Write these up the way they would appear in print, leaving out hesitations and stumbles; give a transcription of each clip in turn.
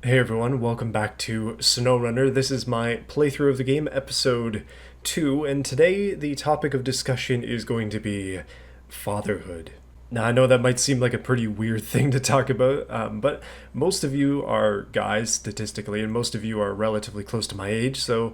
Hey everyone, welcome back to SnowRunner. This is my playthrough of the game, episode 2, and today the topic of discussion is going to be fatherhood. Now, I know that might seem like a pretty weird thing to talk about, but most of you are guys statistically, and most of you are relatively close to my age, so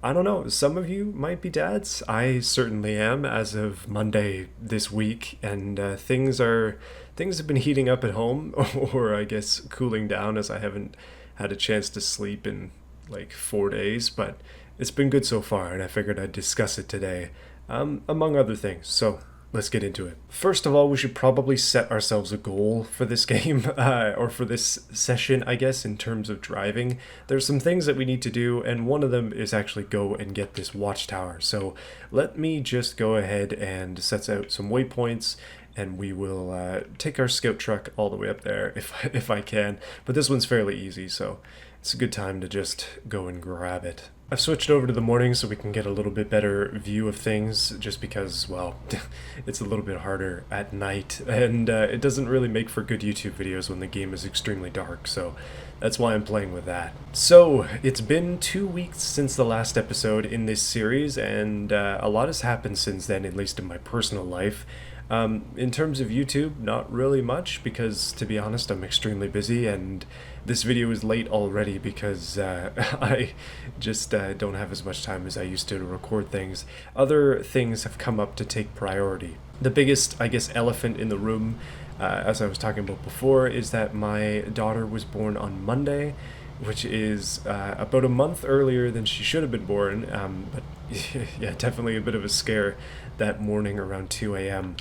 I don't know, some of you might be dads. I certainly am as of Monday this week, and things have been heating up at home, or I guess cooling down as I haven't had a chance to sleep in like 4 days, but it's been good so far, and I figured I'd discuss it today, among other things. So let's get into it. First of all, we should probably set ourselves a goal for this game, or for this session, I guess, in terms of driving. There's some things that we need to do, and one of them is actually go and get this watchtower. So let me just go ahead and set out some waypoints, and we will take our scout truck all the way up there if I can. But this one's fairly easy, so it's a good time to just go and grab it. I've switched over to the morning so we can get a little bit better view of things, just because, well, it's a little bit harder at night, and it doesn't really make for good YouTube videos when the game is extremely dark, so that's why I'm playing with that. So, it's been 2 weeks since the last episode in this series, and a lot has happened since then, at least in my personal life. In terms of YouTube, not really much, because to be honest, I'm extremely busy, and this video is late already because I just don't have as much time as I used to record things. Other things have come up to take priority. The biggest, I guess, elephant in the room, as I was talking about before, is that my daughter was born on Monday, which is about a month earlier than she should have been born, but yeah, definitely a bit of a scare that morning around 2 a.m.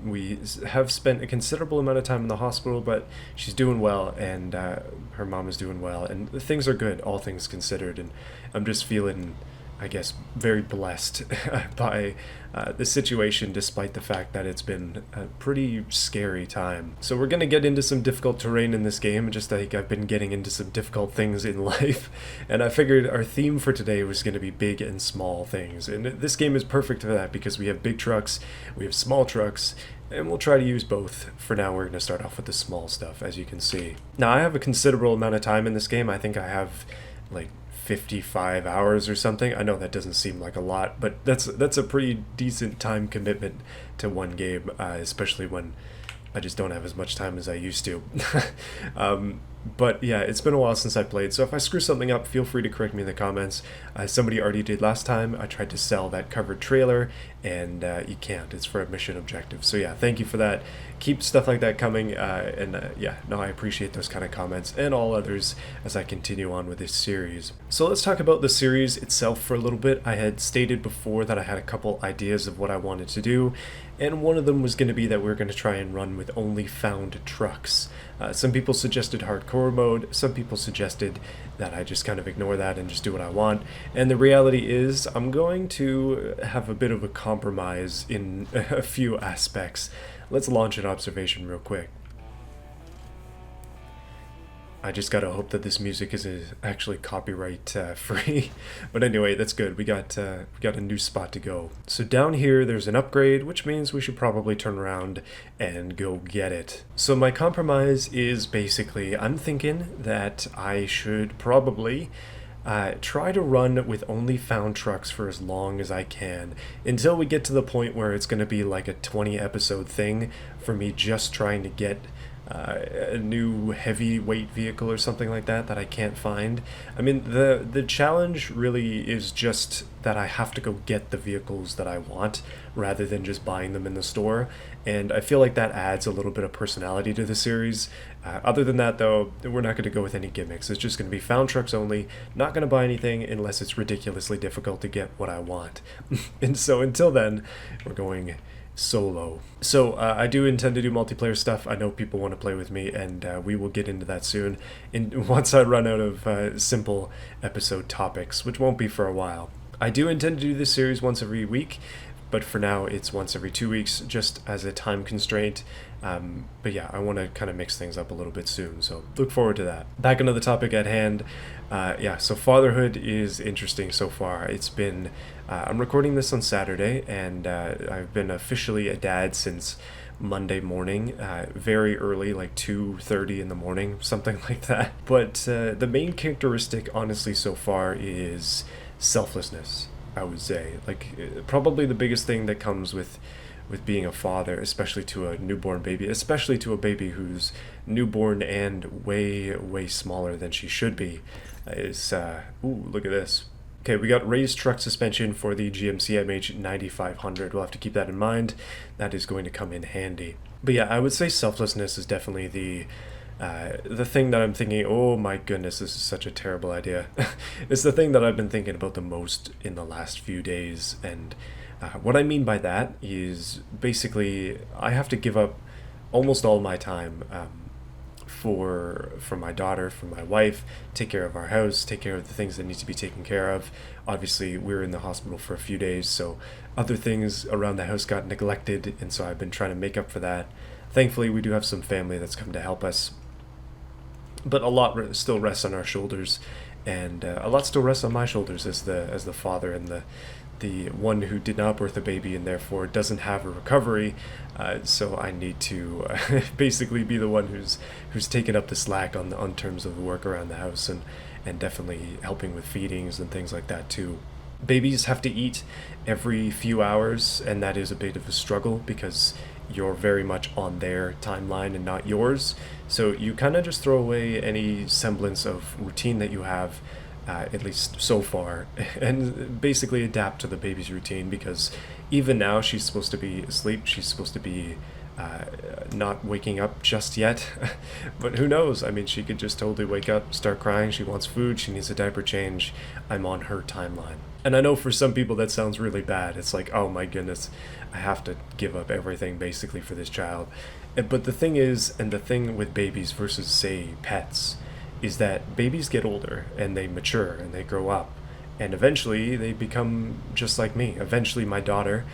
We have spent a considerable amount of time in the hospital, but she's doing well, and her mom is doing well, and things are good, all things considered, and I'm just feeling, I guess, very blessed by the situation, despite the fact that it's been a pretty scary time. So we're going to get into some difficult terrain in this game, just like I've been getting into some difficult things in life, and I figured our theme for today was going to be big and small things, and this game is perfect for that because we have big trucks, we have small trucks, and we'll try to use both. For now, we're going to start off with the small stuff, as you can see. Now, I have a considerable amount of time in this game. I think I have like 55 hours or something. I know that doesn't seem like a lot, but that's a pretty decent time commitment to one game, especially when I just don't have as much time as I used to. But yeah, it's been a while since I played, so if I screw something up, feel free to correct me in the comments. Somebody already did last time. I tried to sell that covered trailer, and you can't. It's for a mission objective. So yeah, thank you for that. Keep stuff like that coming, yeah, no, I appreciate those kind of comments and all others as I continue on with this series. So let's talk about the series itself for a little bit. I had stated before that I had a couple ideas of what I wanted to do, and one of them was going to be that we are going to try and run with only found trucks. Some people suggested hardcore mode, some people suggested that I just kind of ignore that and just do what I want, and the reality is I'm going to have a bit of a compromise in a few aspects. Let's launch an observation real quick. I just gotta hope that this music is actually copyright free. But anyway, that's good. We got a new spot to go. So down here, there's an upgrade, which means we should probably turn around and go get it. So my compromise is basically, I'm thinking that I should probably try to run with only found trucks for as long as I can, until we get to the point where it's going to be like a 20 episode thing for me just trying to get a new heavyweight vehicle or something like that I can't find. I mean, the challenge really is just that I have to go get the vehicles that I want rather than just buying them in the store, and I feel like that adds a little bit of personality to the series. Other than that, though, we're not going to go with any gimmicks. It's just going to be found trucks only, not going to buy anything unless it's ridiculously difficult to get what I want. And so until then, we're going solo. So I do intend to do multiplayer stuff. I know people want to play with me, and we will get into that soon, once I run out of simple episode topics, which won't be for a while. I do intend to do this series once every week, but for now it's once every 2 weeks, just as a time constraint. But yeah, I want to kind of mix things up a little bit soon, so look forward to that. Back into the topic at hand. Yeah, so fatherhood is interesting so far. It's been I'm recording this on Saturday, and I've been officially a dad since Monday morning, very early, like 2:30 in the morning, something like that. But the main characteristic, honestly, so far is selflessness. I would say, like, probably the biggest thing that comes with being a father, especially to a newborn baby, especially to a baby who's newborn and way smaller than she should be, is ooh, look at this. Okay, we got raised truck suspension for the GMC MH 9500. We'll have to keep that in mind. That is going to come in handy. But yeah, I would say selflessness is definitely the thing that I'm thinking. Oh my goodness, this is such a terrible idea. It's the thing that I've been thinking about the most in the last few days, and what I mean by that is basically I have to give up almost all my time for my daughter, for my wife, take care of our house, take care of the things that need to be taken care of. Obviously, we were in the hospital for a few days, so other things around the house got neglected, and so I've been trying to make up for that. Thankfully, we do have some family that's come to help us, but a lot still rests on our shoulders, and a lot still rests on my shoulders as the father and the one who did not birth a baby and therefore doesn't have a recovery. So I need to basically be the one who's taken up the slack on terms of the work around the house, and definitely helping with feedings and things like that too. Babies have to eat every few hours, and that is a bit of a struggle because you're very much on their timeline and not yours. So you kind of just throw away any semblance of routine that you have, at least so far, and basically adapt to the baby's routine, because even now she's supposed to be asleep. She's supposed to be not waking up just yet. But who knows? I mean, she could just totally wake up, start crying. She wants food. She needs a diaper change. I'm on her timeline. And I know for some people that sounds really bad. It's like, oh my goodness, I have to give up everything basically for this child. But the thing is, and the thing with babies versus, say, pets, is that babies get older and they mature and they grow up, and eventually they become just like me. Eventually my daughter,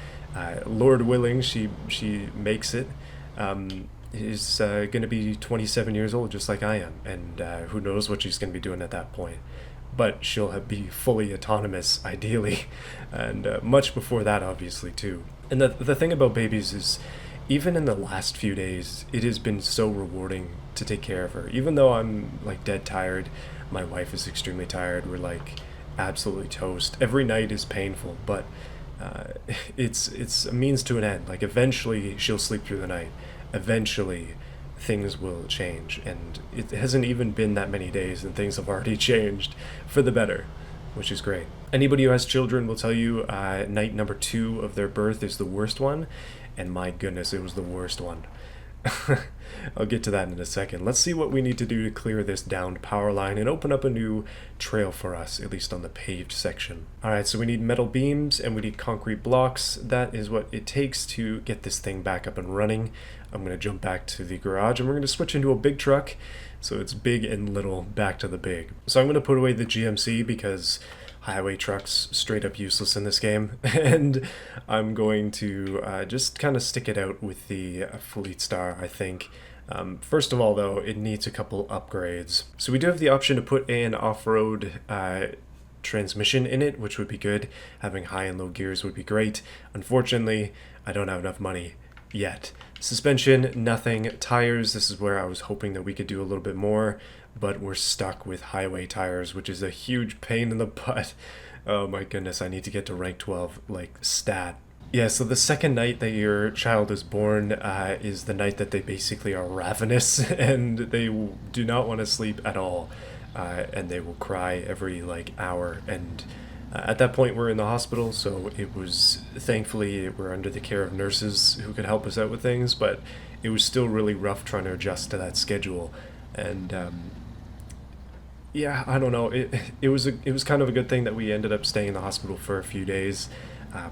Lord willing, she makes it, is going to be 27 years old just like I am, and who knows what she's going to be doing at that point. But she'll be fully autonomous, ideally, and much before that, obviously, too. And the thing about babies is, even in the last few days, it has been so rewarding to take care of her. Even though I'm like dead tired, my wife is extremely tired. We're like absolutely toast. Every night is painful, but it's a means to an end. Like eventually she'll sleep through the night. Eventually things will change, and it hasn't even been that many days, and things have already changed for the better, which is great. Anybody who has children will tell you night number 2 of their birth is the worst one, and my goodness, it was the worst one. I'll get to that in a second. Let's see what we need to do to clear this downed power line and open up a new trail for us, at least on the paved section. Alright, so we need metal beams and we need concrete blocks. That is what it takes to get this thing back up and running. I'm going to jump back to the garage and we're going to switch into a big truck. So it's big and little, back to the big. So I'm going to put away the GMC because highway trucks straight up useless in this game, and I'm going to just kind of stick it out with the Fleet Star, I think. First of all, though, it needs a couple upgrades. So we do have the option to put an off-road transmission in it, which would be good. Having high and low gears would be great. Unfortunately, I don't have enough money yet. Suspension, nothing. Tires, this is where I was hoping that we could do a little bit more, but we're stuck with highway tires, which is a huge pain in the butt. Oh my goodness, I need to get to rank 12, like, stat. Yeah, so the second night that your child is born is the night that they basically are ravenous, and they do not want to sleep at all, and they will cry every, like, hour, and at that point we're in the hospital, so it was, thankfully, we're under the care of nurses who could help us out with things, but it was still really rough trying to adjust to that schedule. And yeah, I don't know. It was kind of a good thing that we ended up staying in the hospital for a few days,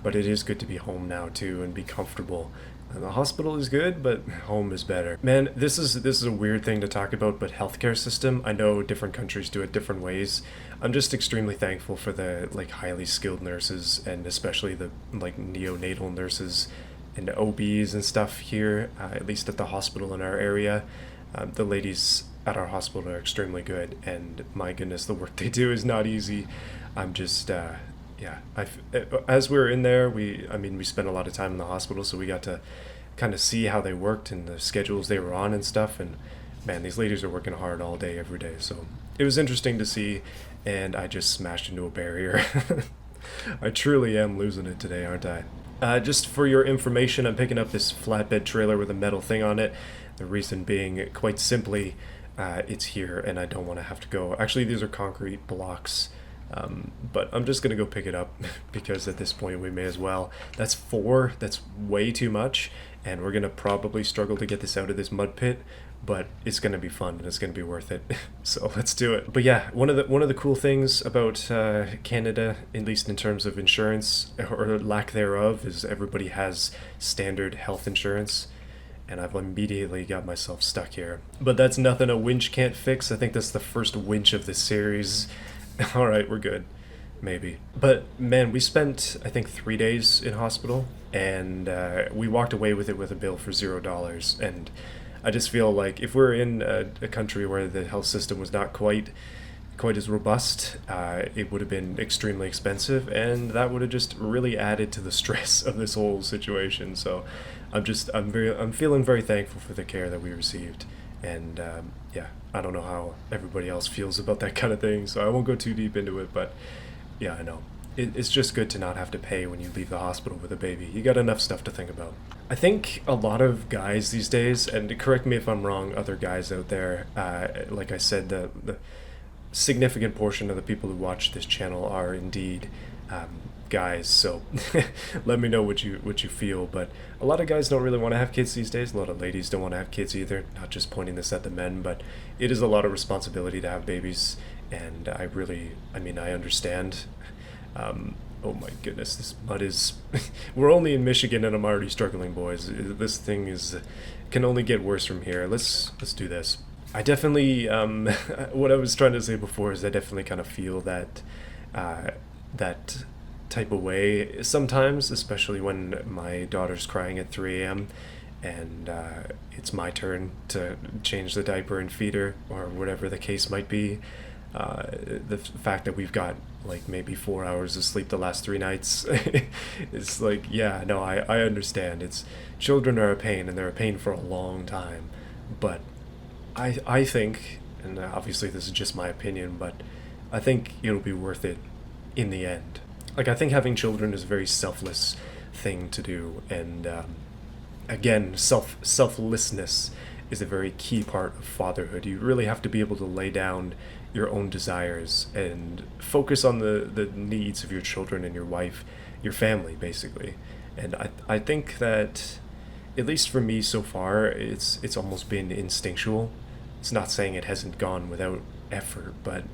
but it is good to be home now too and be comfortable. And the hospital is good, but home is better. Man, this is a weird thing to talk about, but healthcare system. I know different countries do it different ways. I'm just extremely thankful for the like highly skilled nurses, and especially the like neonatal nurses and OBs and stuff here, at least at the hospital in our area. The ladies at our hospital are extremely good, and my goodness, the work they do is not easy. I'm just, yeah, as we were in there, we spent a lot of time in the hospital, so we got to kind of see how they worked and the schedules they were on and stuff. And man, these ladies are working hard all day, every day. So it was interesting to see, and I just smashed into a barrier. I truly am losing it today, aren't I? Just for your information, I'm picking up this flatbed trailer with a metal thing on it. The reason being, quite simply, it's here and I don't want to have to go. Actually, these are concrete blocks, but I'm just going to go pick it up because at this point we may as well. That's 4, that's way too much, and we're going to probably struggle to get this out of this mud pit, but it's going to be fun and it's going to be worth it. So let's do it. But yeah, one of the cool things about Canada, at least in terms of insurance or lack thereof, is everybody has standard health insurance, and I've immediately got myself stuck here. But that's nothing a winch can't fix. I think that's the first winch of this series. All right, we're good. Maybe. But man, we spent, I think, 3 days in hospital, and we walked away with it with a bill for $0. And I just feel like if we're in a country where the health system was not quite as robust, it would have been extremely expensive, and that would have just really added to the stress of this whole situation. So I'm feeling very thankful for the care that we received, and yeah, I don't know how everybody else feels about that kind of thing, so I won't go too deep into it. But yeah, I know it's just good to not have to pay when you leave the hospital with a baby. You got enough stuff to think about. I think a lot of guys these days, and correct me if I'm wrong, other guys out there, like I said, the significant portion of the people who watch this channel are indeed guys, so let me know what you feel. But a lot of guys don't really want to have kids these days. A lot of ladies don't want to have kids either. Not just pointing this at the men, but it is a lot of responsibility to have babies, and I understand. Oh my goodness, this mud is we're only in Michigan and I'm already struggling, boys. This thing can only get worse from here. Let's do this. I definitely what I was trying to say before is I definitely kind of feel that that type of way sometimes, especially when my daughter's crying at 3 a.m. and it's my turn to change the diaper and feed her, or whatever the case might be. The fact that we've got like maybe 4 hours of sleep the last 3 nights, it's like, yeah, no, I understand. Children are a pain, and they're a pain for a long time, but I think, and obviously this is just my opinion, but I think it'll be worth it in the end. Like, I think having children is a very selfless thing to do, and again, selflessness is a very key part of fatherhood. You really have to be able to lay down your own desires and focus on the needs of your children and your wife, your family, basically. And I think that, at least for me so far, it's almost been instinctual. It's not saying it hasn't gone without effort, but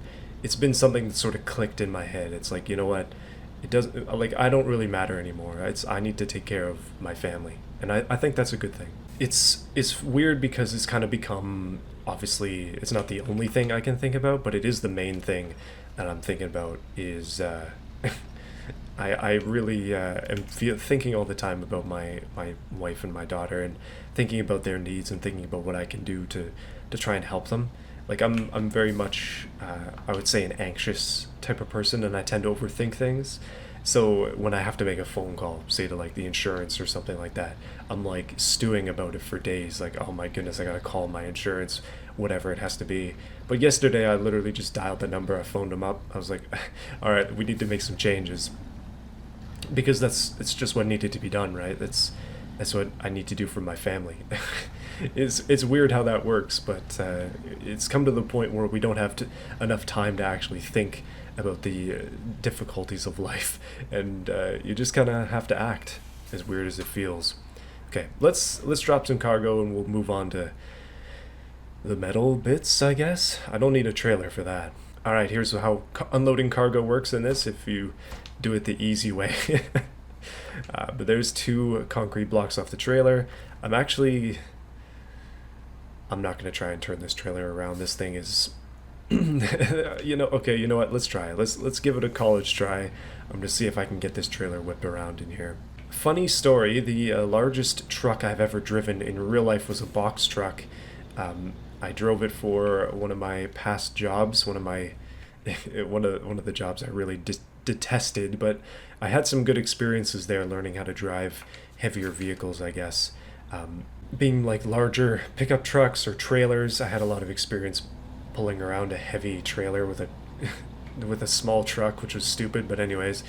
it's been something that sort of clicked in my head. It's like, you know what? It doesn't, like, I don't really matter anymore. I need to take care of my family. And I think that's a good thing. It's weird because it's kind of become, obviously, it's not the only thing I can think about, but it is the main thing that I'm thinking about is, I really am thinking all the time about my wife and my daughter, and thinking about their needs and thinking about what I can do to try and help them. Like, I'm very much, I would say, an anxious type of person, and I tend to overthink things. So when I have to make a phone call, say to like the insurance or something like that, I'm like stewing about it for days. Like, oh my goodness, I gotta call my insurance, whatever it has to be. But yesterday I literally just dialed the number, I phoned them up. I was like, all right, we need to make some changes, because it's just what needed to be done, right? That's what I need to do for my family. It's weird how that works, but it's come to the point where we don't have enough time to actually think about the difficulties of life, and you just kind of have to act, as weird as it feels. Okay, let's drop some cargo and we'll move on to the metal bits, I guess. I don't need a trailer for that. All right, here's how unloading cargo works in this, if you do it the easy way. But there's 2 concrete blocks off the trailer. I'm not going to try and turn this trailer around. This thing is okay, you know what? Let's try it. Let's give it a college try. I'm gonna see if I can get this trailer whipped around in here. Funny story, the largest truck I've ever driven in real life was a box truck. I drove it for one of my past jobs, one of the jobs I really detested, but I had some good experiences there learning how to drive heavier vehicles, I guess. Being like larger pickup trucks or trailers, I had a lot of experience pulling around a heavy trailer with a with a small truck, which was stupid. But anyways,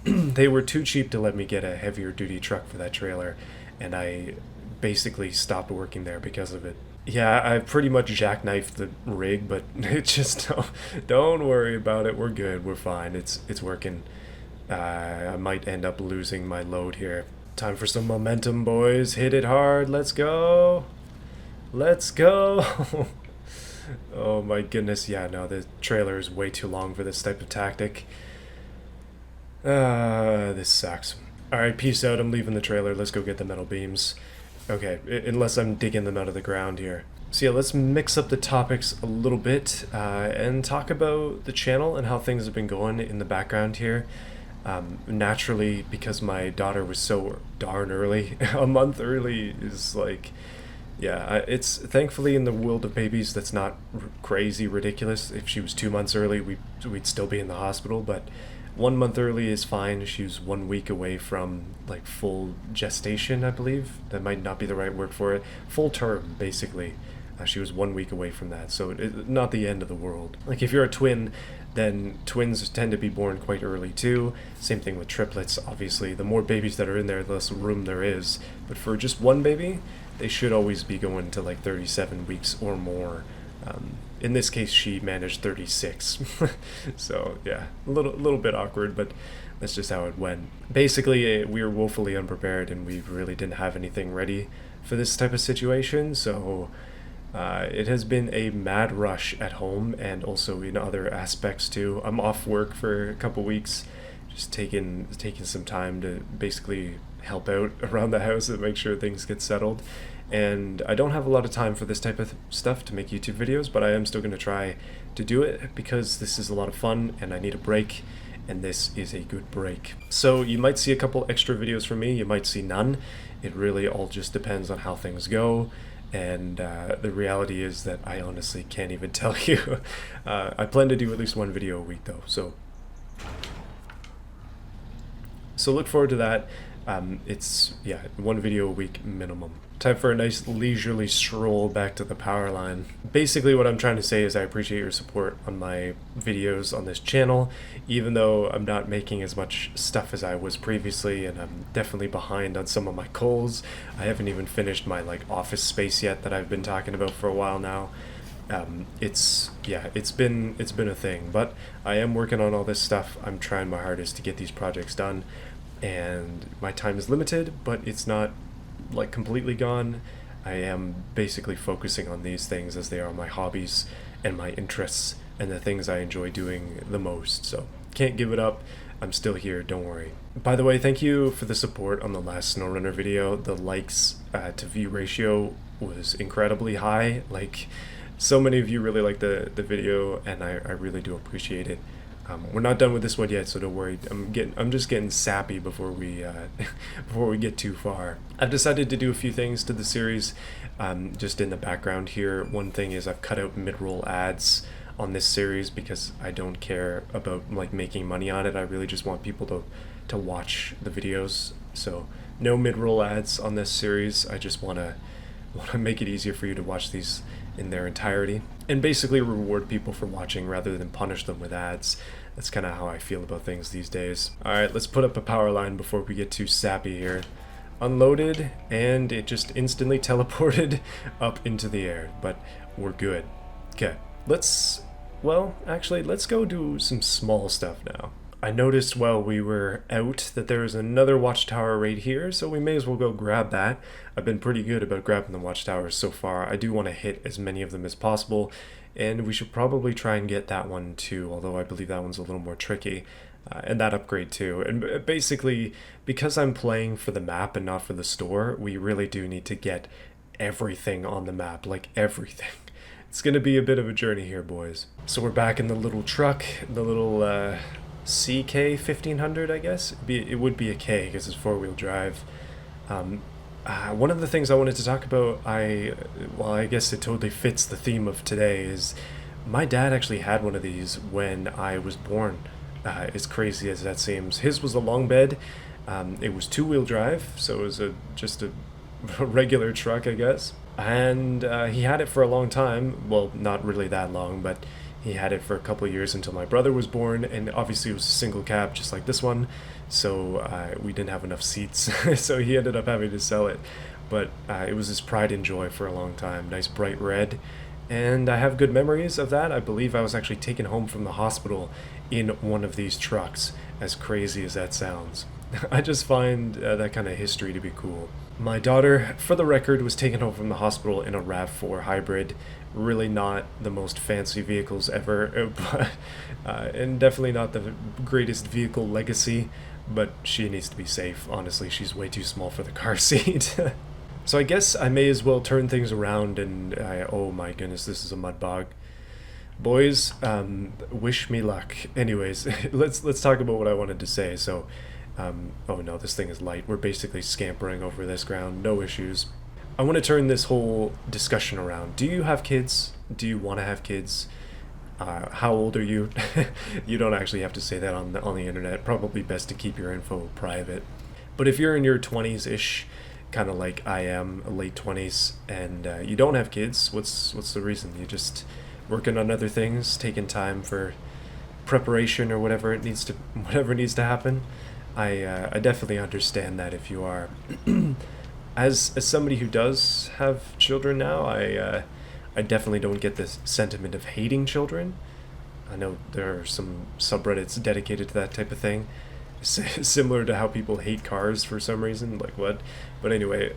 they were too cheap to let me get a heavier duty truck for that trailer, and I basically stopped working there because of it. Yeah, I pretty much jackknifed the rig, but it just don't worry about it. We're good. We're fine. It's working. I might end up losing my load here. Time for some momentum, boys. Hit it hard. Let's go. Let's go. Oh my goodness. Yeah, no, the trailer is way too long for this type of tactic. This sucks. Alright, peace out. I'm leaving the trailer. Let's go get the metal beams. Okay, unless I'm digging them out of the ground here. So yeah, let's mix up the topics a little bit and talk about the channel and how things have been going in the background here. Naturally, because my daughter was so darn early, a month early is like, yeah, it's thankfully in the world of babies that's not crazy ridiculous. If she was 2 months early, we'd still be in the hospital, but 1 month early is fine. She was 1 week away from like full gestation, I believe. That might not be the right word for it. Full term, basically. She was 1 week away from that, so not the end of the world. Like if you're a twin, then twins tend to be born quite early too. Same thing with triplets. Obviously, the more babies that are in there, the less room there is. But for just one baby, they should always be going to like 37 weeks or more. In this case, she managed 36. So yeah, a little bit awkward, but that's just how it went. Basically, we were woefully unprepared, and we really didn't have anything ready for this type of situation. So it has been a mad rush at home and also in other aspects too. I'm off work for a couple weeks, just taking some time to basically help out around the house and make sure things get settled. And I don't have a lot of time for this type of stuff to make YouTube videos, but I am still going to try to do it because this is a lot of fun and I need a break, and this is a good break. So you might see a couple extra videos from me, you might see none. It really all just depends on how things go. And the reality is that I honestly can't even tell you. I plan to do at least one video a week though, so look forward to that. It's, yeah, one video a week minimum. Time for a nice leisurely stroll back to the power line. Basically what I'm trying to say is I appreciate your support on my videos on this channel, even though I'm not making as much stuff as I was previously, and I'm definitely behind on some of my goals. I haven't even finished my like office space yet that I've been talking about for a while now. It's been a thing, but I am working on all this stuff. I'm trying my hardest to get these projects done, and my time is limited, but it's not like completely gone. I am basically focusing on these things as they are my hobbies and my interests and the things I enjoy doing the most. So can't give it up. I'm still here, don't worry. By the way, thank you for the support on the last SnowRunner video. The likes to view ratio was incredibly high. Like, so many of you really liked the video, and I really do appreciate it. We're not done with this one yet, so don't worry. I'm just getting sappy before we before we get too far. I've decided to do a few things to the series, just in the background here. One thing is I've cut out mid-roll ads on this series because I don't care about like making money on it. I really just want people to watch the videos. So no mid-roll ads on this series. I just want to make it easier for you to watch these in their entirety and basically reward people for watching rather than punish them with ads. That's kind of how I feel about things these days. Alright, let's put up a power line before we get too sappy here. Unloaded, and it just instantly teleported up into the air, but we're good. Okay, let's go do some small stuff now. I noticed while we were out that there is another watchtower right here, so we may as well go grab that. I've been pretty good about grabbing the watchtowers so far. I do want to hit as many of them as possible, and we should probably try and get that one too, although I believe that one's a little more tricky. And that upgrade too. And basically, because I'm playing for the map and not for the store, we really do need to get everything on the map, like everything. It's going to be a bit of a journey here, boys. So we're back in the little truck, the little CK 1500, I guess. It would be a K because it's four-wheel drive. One of the things I wanted to talk about, I guess it totally fits the theme of today, is my dad actually had one of these when I was born. As crazy as that seems. His was a long bed. It was two-wheel drive, so it was just a regular truck, I guess. And he had it for a long time. Well, not really that long, but he had it for a couple of years until my brother was born. And obviously, it was a single cab, just like this one. So we didn't have enough seats. So he ended up having to sell it. But it was his pride and joy for a long time. Nice bright red. And I have good memories of that. I believe I was actually taken home from the hospital in one of these trucks, as crazy as that sounds. I just find that kind of history to be cool. My daughter, for the record, was taken home from the hospital in a RAV4 hybrid. Really not the most fancy vehicles ever, but, and definitely not the greatest vehicle legacy, but she needs to be safe. Honestly, she's way too small for the car seat. So I guess I may as well turn things around and, oh my goodness, this is a mud bog. Boys, wish me luck. Anyways, let's talk about what I wanted to say. So, oh no, this thing is light. We're basically scampering over this ground, no issues. I want to turn this whole discussion around. Do you have kids? Do you want to have kids? How old are you? You don't actually have to say that on the internet. Probably best to keep your info private. But if you're in your 20s-ish, kind of like I am, late 20s, and you don't have kids, what's the reason? You just working on other things, taking time for preparation or whatever needs to happen. I definitely understand that if you are. As somebody who does have children now, I definitely don't get this sentiment of hating children. I know there are some subreddits dedicated to that type of thing, similar to how people hate cars for some reason, like what? But anyway,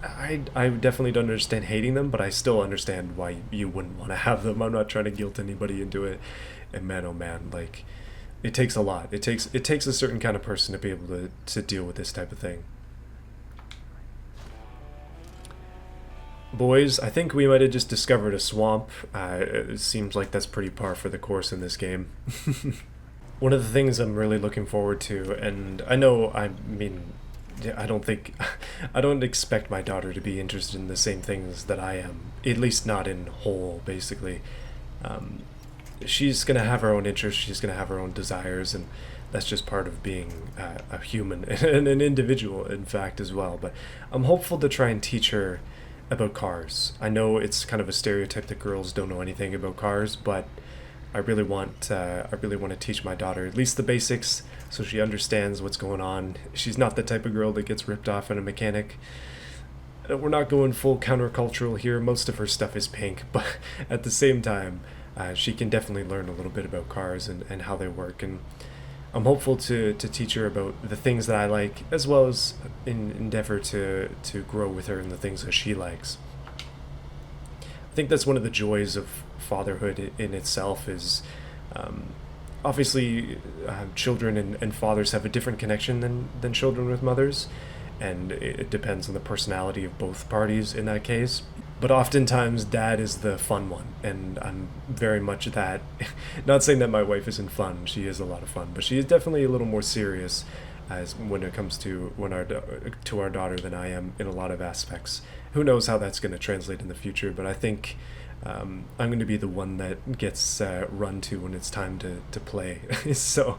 I definitely don't understand hating them, but I still understand why you wouldn't want to have them. I'm not trying to guilt anybody into it. And man, oh man, like, it takes a lot. It takes a certain kind of person to be able to deal with this type of thing. Boys, I think we might have just discovered a swamp. It seems like that's pretty par for the course in this game. One of the things I'm really looking forward to, and I mean, I don't expect my daughter to be interested in the same things that I am, at least not in whole, basically. She's going to have her own interests, she's going to have her own desires, and that's just part of being a human, and an individual, in fact, as well. But I'm hopeful to try and teach her about cars. I know it's kind of a stereotype that girls don't know anything about cars, but I really want to teach my daughter at least the basics so she understands what's going on. She's not the type of girl that gets ripped off in a mechanic. We're not going full countercultural here. Most of her stuff is pink, but at the same time, she can definitely learn a little bit about cars and how they work. And I'm hopeful to teach her about the things that I like, as well as endeavor to grow with her in the things that she likes. I think that's one of the joys of fatherhood in itself is obviously children and fathers have a different connection than children with mothers, and it depends on the personality of both parties in that case. But oftentimes dad is the fun one, and I'm very much that. Not saying that my wife isn't fun, she is a lot of fun, but she is definitely a little more serious as when it comes to our daughter than I am in a lot of aspects. Who knows how that's going to translate in the future, but I think I'm going to be the one that gets run to when it's time to play. So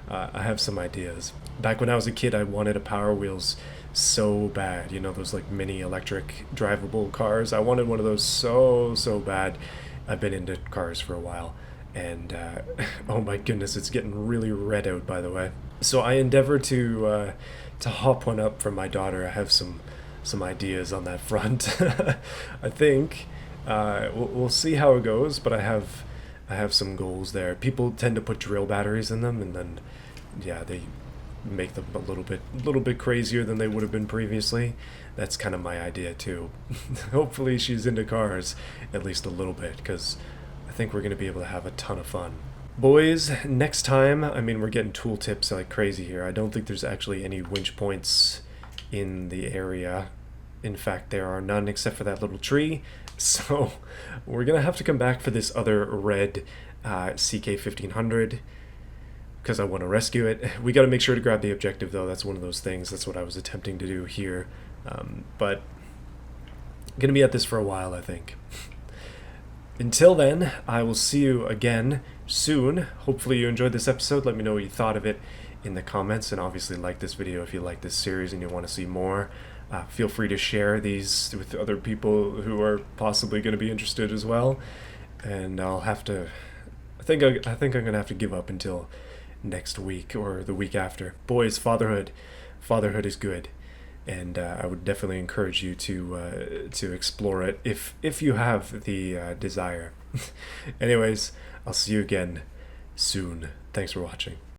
I have some ideas. Back when I was a kid, I wanted a Power Wheels so bad. You know, those like mini electric drivable cars. I wanted one of those so bad. I've been into cars for a while, and oh my goodness, it's getting really red out, by the way. So I endeavor to hop one up for my daughter. I have some ideas on that front. I think we'll see how it goes, but I have some goals there. People tend to put drill batteries in them, and then they make them a little bit crazier than they would have been previously. That's kind of my idea too. Hopefully she's into cars at least a little bit, because I think we're going to be able to have a ton of fun. Boys, next time, I mean, we're getting tool tips like crazy here. I don't think there's actually any winch points in the area. In fact, there are none except for that little tree. So we're going to have to come back for this other red CK1500 because I want to rescue it. We got to make sure to grab the objective, though. That's one of those things. That's what I was attempting to do here. But I'm going to be at this for a while, I think. Until then, I will see you again soon. Hopefully you enjoyed this episode. Let me know what you thought of it in the comments, and obviously like this video if you like this series and you want to see more. Feel free to share these with other people who are possibly going to be interested as well. And I'll have to. I think I'm gonna have to give up until next week or the week after. Boys, fatherhood is good, and I would definitely encourage you to explore it if you have the desire. Anyways, I'll see you again soon. Thanks for watching.